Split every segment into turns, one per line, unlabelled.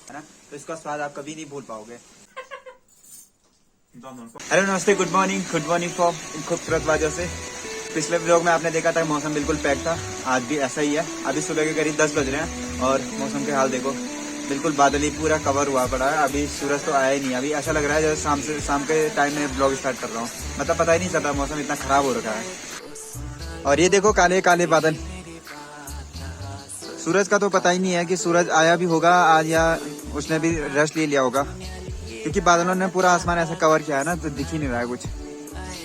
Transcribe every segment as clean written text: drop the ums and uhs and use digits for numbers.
है ना, तो इसका स्वाद आप कभी नहीं भूल पाओगे। हेलो नमस्ते, गुड मॉर्निंग फॉर इन खूबसूरत वादियों से। पिछले व्लॉग में आपने देखा था मौसम बिल्कुल पैक था, आज भी ऐसा ही है। अभी सुबह के करीब 10 बज रहे हैं और मौसम के हाल देखो, बिल्कुल बादल ही पूरा कवर हुआ पड़ा है। अभी सूरज तो आया ही नहीं, अभी ऐसा लग रहा है जैसे शाम के टाइम में ब्लॉग स्टार्ट कर रहा हूँ। मतलब पता ही नहीं चलता, मौसम इतना खराब हो रखा है। और ये देखो काले काले बादल, सूरज का तो पता ही नहीं है कि सूरज आया भी होगा आज या उसने भी रेस्ट ले लिया होगा, क्योंकि बादलों ने पूरा आसमान ऐसा कवर किया है ना, तो दिख ही नहीं रहा है कुछ।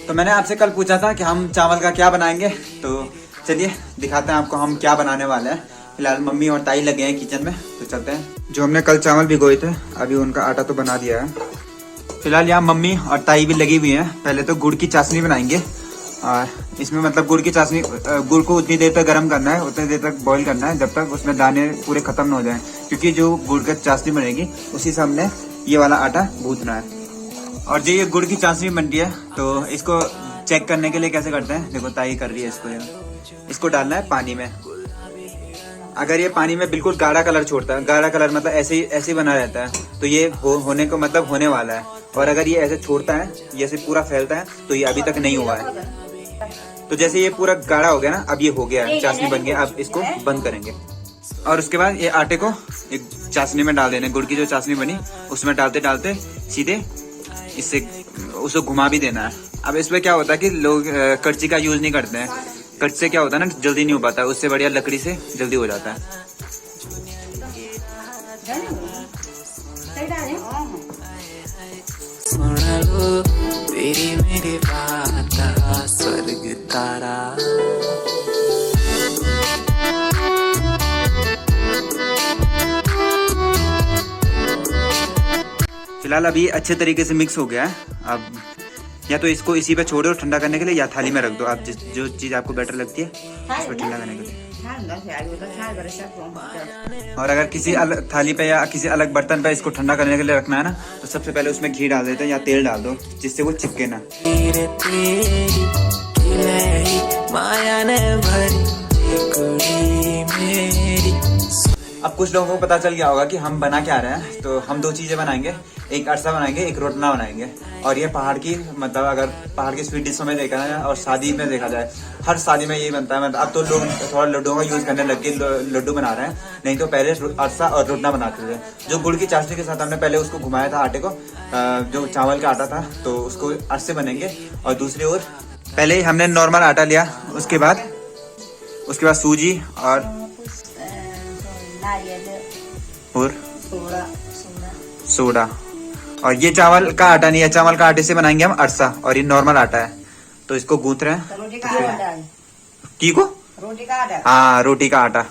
तो मैंने आपसे कल पूछा था कि हम चावल का क्या बनाएंगे, तो चलिए दिखाते हैं आपको हम क्या बनाने वाले हैं। फिलहाल मम्मी और ताई लगे हैं किचन में, तो चलते हैं। जो हमने कल चावल भिगोए थे, अभी उनका आटा तो बना दिया है। फिलहाल यहाँ मम्मी और ताई भी लगी हुई हैं। पहले तो गुड़ की चाशनी बनाएंगे, और इसमें मतलब गुड़ की चाशनी, गुड़ को उतनी देर तक गर्म करना है, उतनी देर तक बॉईल करना है जब तक उसमें दाने पूरे खत्म न हो जाएं, क्योंकि जो गुड़ की चाशनी बनेगी उसी से हमने ये वाला आटा गूंथना है। और जो ये गुड़ की चाशनी बनती है, तो इसको चेक करने के लिए कैसे करते हैं, देखो ताई कर रही है। इसको डालना है पानी में। अगर ये पानी में बिल्कुल गाढ़ा कलर छोड़ता है, गाढ़ा कलर मतलब ऐसे बना रहता है, तो ये होने को मतलब होने वाला है। और अगर ये ऐसे छोड़ता है, ये ऐसे पूरा फैलता है, तो ये अभी तक नहीं हुआ है। तो जैसे ये पूरा गाढ़ा हो गया ना, अब ये हो गया है, चाशनी बन गया। अब इसको बंद करेंगे और उसके बाद ये आटे को एक चाशनी में डाल देना। गुड़ की जो चाशनी बनी उसमें डालते डालते सीधे इससे उसको घुमा भी देना है। अब इसमें क्या होता है कि लोग कड़छी का यूज नहीं करते हैं। कड़छी से क्या होता है ना, जल्दी नहीं हो पाता, उससे बढ़िया लकड़ी से जल्दी हो जाता है। मेरी बात स्वर्ग तारा। फिलहाल अभी अच्छे तरीके से मिक्स हो गया है। अब या तो इसको इसी पे छोड़ो ठंडा करने के लिए, या थाली में रख दो आप, जो चीज आपको बेटर लगती है उसको ठंडा करने के लिए। और अगर किसी अलग थाली पे या किसी अलग बर्तन पे इसको ठंडा करने के लिए रखना है ना, तो सबसे पहले उसमें घी डाल देते हैं या तेल डाल दो, जिससे वो चिपके ना। अब कुछ लोगों को पता चल गया होगा कि हम बना क्या रहे हैं, तो हम दो चीजें बनाएंगे, एक अरसा बनाएंगे, एक रोटना बनाएंगे। और ये पहाड़ की मतलब अगर पहाड़ की स्वीट डिशों में देखा जाए और शादी में देखा जाए, हर शादी में यही बनता है। मतलब अब तो लोग थोड़ा लड्डुओं का यूज करने लग गए, लड्डू बना रहे हैं, नहीं तो पहले अरसा और रोटना बनाते थे। जो गुड़ की चाशनी के साथ हमने पहले उसको घुमाया था आटे को, जो चावल का आटा था, तो उसको अरसे बनेंगे। और दूसरी ओर पहले हमने नॉर्मल आटा लिया, उसके बाद सूजी और सोडा। और ये चावल का आटा नहीं है, चावल का आटे से बनाएंगे हम अरसा, और ये नॉर्मल आटा है। तो इसको गूंथ रहे हैं। ठीक हो, रोटी का आटा। हाँ, रोटी का आटा।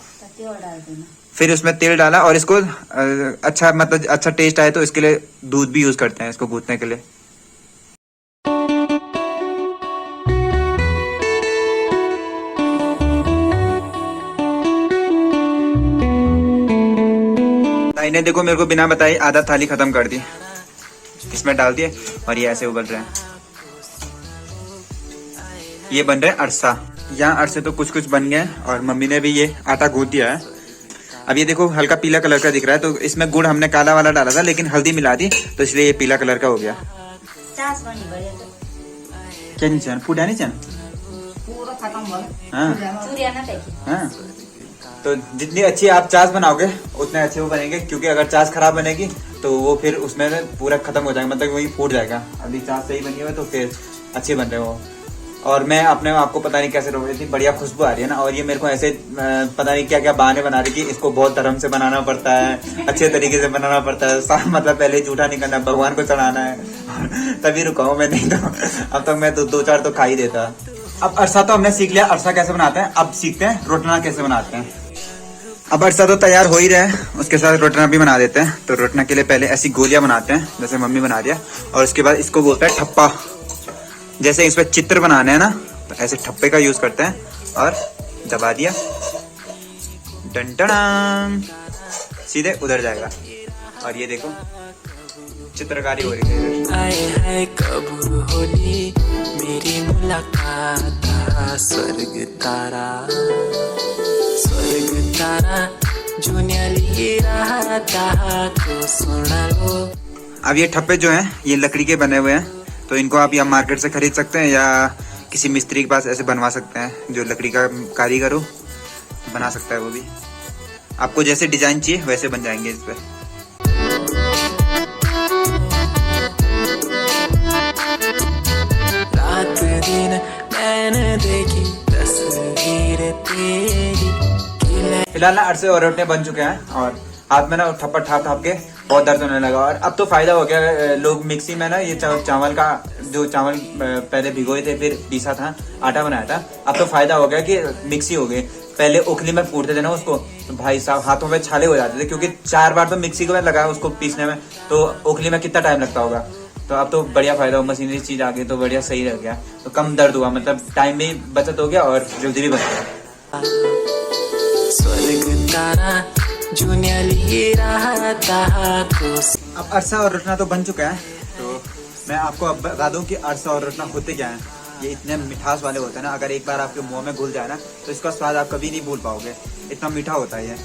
फिर उसमें तेल डाला और इसको अच्छा मतलब अच्छा टेस्ट आए तो इसके लिए दूध भी यूज करते हैं इसको गूंथने के लिए। इन्हें देखो, मेरे को बिना बताए आधा थाली खत्म कर दी, इसमें डाल दिए और ये ऐसे उबल रहे हैं। ये बन रहे हैं अरसा। यहाँ अरसे तो कुछ बन गए और मम्मी ने भी ये आटा गूंथ दिया है। अब ये देखो हल्का पीला कलर का दिख रहा है, तो इसमें गुड़ हमने काला वाला डाला था, लेकिन हल्दी मिला दी तो इसलिए ये पीला कलर का हो गया। क्या नहीं चाहिए, फूड नहीं चाहिए। हाँ, तो जितनी अच्छी आप चाश बनाओगे उतने अच्छे वो बनेंगे, क्योंकि अगर चाश खराब बनेगी तो वो फिर उसमें पूरा खत्म हो जाएगा, मतलब वही फूट जाएगा। अभी चाश सही बनी हुई तो फिर अच्छे बन रहे हो। और मैं अपने आपको पता नहीं कैसे रोक रही थी, बढ़िया खुशबू आ रही है ना। और ये मेरे को ऐसे पता नहीं क्या क्या बहाने बना रही कि इसको बहुत धर्म से बनाना पड़ता है, अच्छे तरीके से बनाना पड़ता है, मतलब पहले झूठा नहीं करना, भगवान को चढ़ाना है, तभी रुका हूँ मैं, नहीं तो अब तक मैं दो चार तो खा ही देता। अब अरसा तो हमने सीख लिया अरसा कैसे बनाते हैं, अब सीखते हैं रोटना कैसे बनाते हैं। अब अरसा तो तैयार हो ही रहा है, उसके साथ रोटना भी बना देते हैं। तो रोटना के लिए पहले ऐसी गोलियां बनाते हैं जैसे मम्मी बना दिया, और उसके बाद इसको बोलते हैं ठप्पा। जैसे इस पर चित्र बनाने हैं ना, तो ऐसे ठप्पे का यूज करते हैं और दबा दिया, डंडन सीधे उधर जाएगा। और ये देखो चित्रकारी हो रही है। कब होली मेरी मुलाकात, स्वर्ग तारा अब ये ठप्पे जो हैं ये लकड़ी के बने हुए हैं, तो इनको आप या मार्केट से खरीद सकते हैं या किसी मिस्त्री के पास ऐसे बनवा सकते हैं। जो लकड़ी का कारीगर हो बना सकता है, वो भी आपको जैसे डिजाइन चाहिए वैसे बन जाएंगे इस पे। रात दिन मैंने देखी तस्वीर तेरी। फिलहाल ना अरसे और रोटने बन चुके हैं और हाथ में ना ठप्पा ठाप ठाप के बहुत दर्द होने लगा। और अब तो फायदा हो गया, लोग मिक्सी में ना ये चावल का जो चावल पहले भिगोए थे फिर पीसा था आटा बनाया था, अब तो फायदा हो गया कि मिक्सी हो गई। पहले उखली में फूटते थे ना उसको, तो भाई साहब हाथों में छाले हो जाते थे, क्योंकि 4 बार तो मिक्सी को लगाया उसको पीसने में, तो उखली में कितना टाइम लगता होगा। तो अब तो बढ़िया फायदा हो, मशीनरी चीज आ गई तो बढ़िया सही रह गया, तो कम दर्द हुआ, मतलब टाइम भी बचत हो गया और जल्दी भी बच गया। अब अरसा और रोटना तो बन चुका है, तो मैं आपको अब बता दूं कि अरसा और रोटना होते क्या हैं। ये इतने मिठास वाले होते हैं ना, अगर एक बार आपके मुंह में घुल जाए ना तो इसका स्वाद आप कभी नहीं भूल पाओगे, इतना मीठा होता है ये।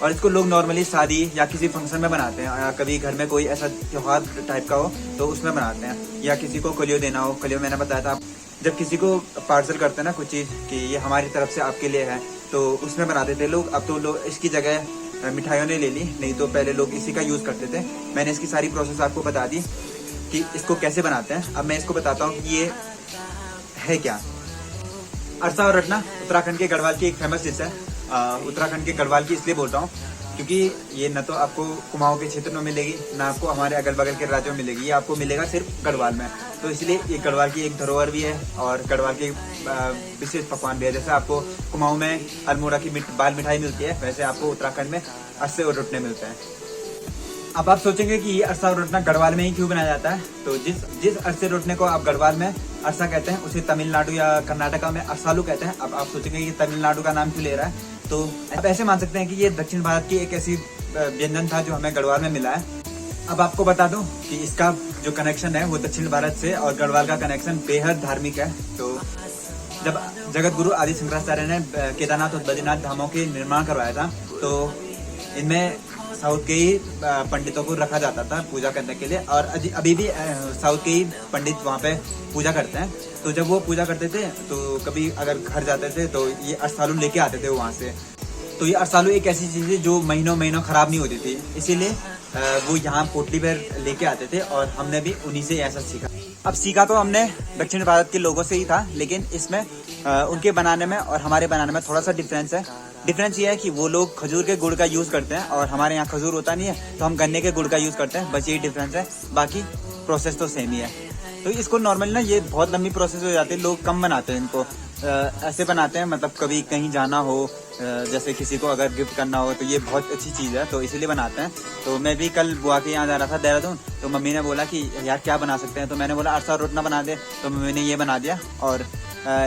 और इसको लोग नॉर्मली शादी या किसी फंक्शन में बनाते हैं, या कभी घर में कोई ऐसा त्योहार टाइप का हो तो उसमें बनाते हैं, या किसी को कलियो देना हो। कलियो मैंने बताया था, जब किसी को पार्सल करते हैं ना कुछ चीज़ कि ये हमारी तरफ से आपके लिए है, तो उसमें बनाते थे लोग। अब तो लोग इसकी जगह मिठाइयों ने ले ली, नहीं तो पहले लोग इसी का यूज़ करते थे। मैंने इसकी सारी प्रोसेस आपको बता दी कि इसको कैसे बनाते हैं। अब मैं इसको बताता हूँ कि ये है क्या। अरसा और रटना उत्तराखंड के गढ़वाल की एक फेमस डिश है। उत्तराखंड के गढ़वाल की इसलिए बोल रहा हूँ क्योंकि ये न तो आपको कुमाऊं के क्षेत्र में मिलेगी, ना आपको हमारे अगल बगल के राज्यों में मिलेगी, ये आपको मिलेगा सिर्फ गढ़वाल में। तो इसलिए ये गढ़वाल की एक धरोहर भी है और गढ़वाल की विशेष पकवान भी है। जैसे आपको कुमाऊं में अल्मोड़ा की बाल मिठाई मिलती है, वैसे आपको उत्तराखंड में अरसे और रोटने मिलते हैं। अब आप सोचेंगे कि ये अरसा और रोटना गढ़वाल में ही क्यों बनाया जाता है, तो जिस अरसे रोटने को आप गढ़वाल में अरसा कहते हैं उसे तमिलनाडु या कर्नाटका में अरसालू कहते हैं। अब आप सोचेंगे ये तमिलनाडु का नाम क्यों ले रहा है, तो आप ऐसे मान सकते हैं कि ये दक्षिण भारत की एक ऐसी व्यंजन था जो हमें गढ़वाल में मिला है। अब आपको बता दूं कि इसका जो कनेक्शन है वो दक्षिण भारत से और गढ़वाल का कनेक्शन बेहद धार्मिक है। तो जब जगत गुरु आदि शंकराचार्य ने केदारनाथ और बद्रीनाथ धामों के निर्माण करवाया था, तो इनमें साउथ के ही पंडितों को रखा जाता था पूजा करने के लिए, और अभी भी साउथ के ही पंडित वहाँ पे पूजा करते हैं। तो जब वो पूजा करते थे तो कभी अगर घर जाते थे तो ये अरसालू लेके आते थे वहाँ से। तो ये अरसालू एक ऐसी चीज़ है जो महीनों महीनों खराब नहीं होती थी, इसीलिए वो यहाँ पोटली पर लेके आते थे और हमने भी उन्हीं से ऐसा सीखा। अब सीखा तो हमने दक्षिण भारत के लोगों से ही था, लेकिन इसमें उनके बनाने में और हमारे बनाने में थोड़ा सा डिफरेंस है। डिफरेंस ये है कि वो लोग खजूर के गुड़ का यूज़ करते हैं और हमारे यहाँ खजूर होता नहीं है, तो हम गन्ने के गुड़ का यूज़ करते हैं, बस यही डिफरेंस है, बाकी प्रोसेस तो सेम ही है। तो इसको नॉर्मली ना ये बहुत लंबी प्रोसेस हो जाती है, लोग कम बनाते हैं इनको, ऐसे बनाते हैं मतलब कभी कहीं जाना हो, जैसे किसी को अगर गिफ्ट करना हो, तो ये बहुत अच्छी चीज़ है, तो इसीलिए बनाते हैं। तो मैं भी कल बुआ के यहाँ जा रहा था देहरादून, तो मम्मी ने बोला कि यार क्या बना सकते हैं, तो मैंने बोला अरसा और रोटना बना दे, तो मम्मी ने ये बना दिया। और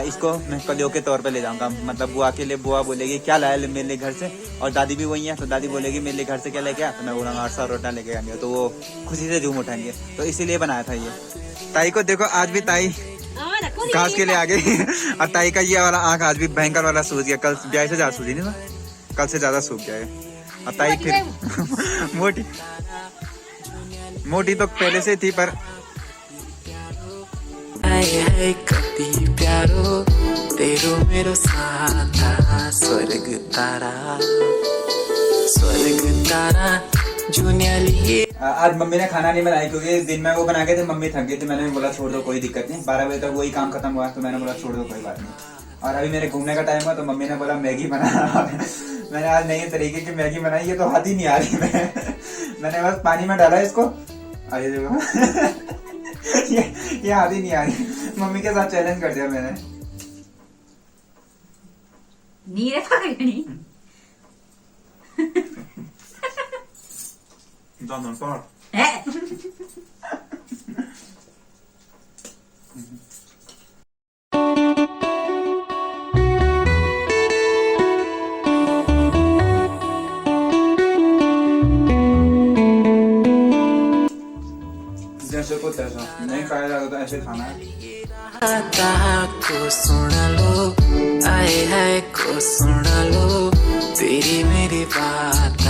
इसको मैं कलियों के तौर पे ले जाऊंगा, मतलब बुआ के लिए बुआ बोलेगी क्या लाया मेरे लिए घर से, और दादी भी वही है, तो दादी बोलेगी मेरे लिए घर से क्या लेके आ, तो मैं बोलूँगा अरसा और रोटना लेके आएंगे, तो वो खुशी से झूम उठाएंगे। तो इसीलिए बनाया था ये। ताई को देखो, आज भी ताई घास के लिए आ गई और ताई का ये वाला आँख आज भी भयंकर वाला सूज गया, कल ब्याह से ज्यादा सूझी नहीं था, कल से ज्यादा सूख गया है। और ताई फिर मोटी तो पहले से थी, पर कभी प्यारो तेरो मेरो साथ स्वर्ग तारा आज मम्मी ने खाना नहीं बनाया क्योंकि दिन में वो बना के थे, मम्मी थक गई थी। मैंने बोला छोड़ दो कोई दिक्कत नहीं, 12 बजे तक वही काम खत्म हुआ, तो मैंने बोला छोड़ दो कोई बात नहीं। और अभी मेरे घूमने का टाइम हुआ तो मम्मी ने बोला मैगी बना मैंने आज नई तरीके की मैगी बनाई, ये तो हाथ ही नहीं आ रही मैंने बस पानी में डाला इसको, अरे देखो ये हाथ ही नहीं आ रही। मम्मी के साथ चैलेंज कर दिया मैंने।
नीरे पकड़नी
जैसे कुछ ऐसा नहीं खाया जाता तो ऐसे खाना है।
को सुन लो, आए है को सुन लो, तेरी मेरी बात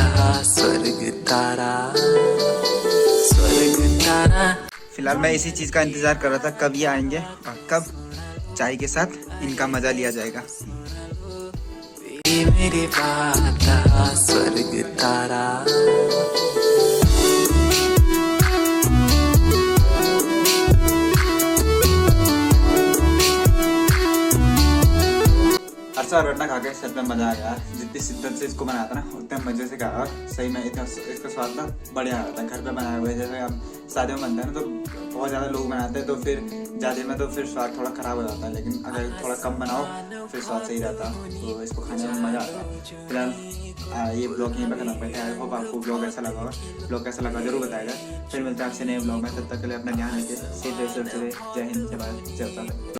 फिलहाल मैं इसी चीज का इंतजार कर रहा था कब ये आएंगे और कब चाय के साथ इनका मजा लिया जाएगा।
ये मेरे वादा स्वर्ग तारा
अच्छा रोटना खा के सच में मजा आया यार। जितनी शिद्दत से इसको बनाया था ना उतने मजे से खाया। सही में इतना इसका स्वाद ना बढ़िया आता है घर पे बनाए हुए। जैसे अब शादियों में बनता है ना तो बहुत ज़्यादा लोग बनाते हैं तो फिर ज़्यादा में तो फिर स्वाद थोड़ा ख़राब हो जाता है, लेकिन अगर थोड़ा कम बनाओ फिर स्वाद सही रहता है। तो इसको खाने में मज़ा आता है। फिलहाल ये ब्लॉग यहीं पर खत्म करते हैं। आई होप आपको ब्लॉग ऐसा लगा होगा। ब्लॉग कैसा लगा जरूर बताएगा। फिर मिलते हैं आपसे नए ब्लॉग में। तब तक के लिए अपना ध्यान रखिए। सेफ रहे, जय हिंद, जय भारत, जय उत्तराखंड।